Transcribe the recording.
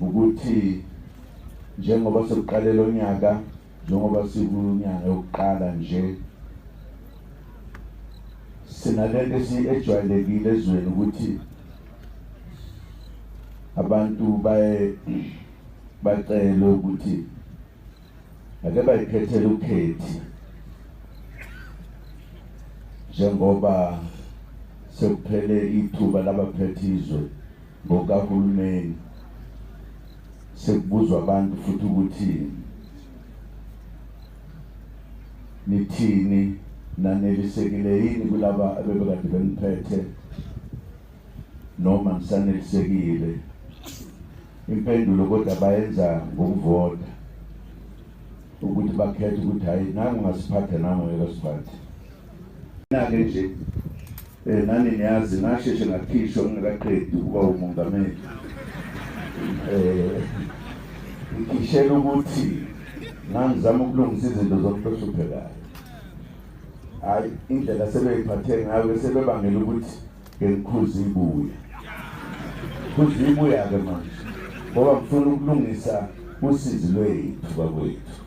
ukuthi njengoba sokuqalela onyaka njengoba sikunyanga yokuqala nje sinalento ejwayelekile ezweni ukuthi abantu bacela ukuthi ake bayikhethele ukhethi njengoba sekuphele ithuba labaphethe izwe ngokahulumeni sekubuzwa abantu futhi ukuthi nithini nanelisekile yini kulaba abebekade beniphethe noma nisanelisekile. Impendulo kodwa bayenza ngokuvota ukuthi bakhethe ukuthi hayi nangu ngasiphatha nangu ngasiphatha. Nake nje nani niyazi ngasheshe ngakhishwa ngingakaqedi ukuba umongameli. Ngishela ukuthi ngangizama ukulungisa izinto zomuntu ohluphekayo. Hayi indlela sebeyiphathe ngayo sebebangela ukuthi ngikhuze ibuya. Kuze ibuya ke manje. Ngoba ngifuna ukulungisa usizi lwethu bakwethu.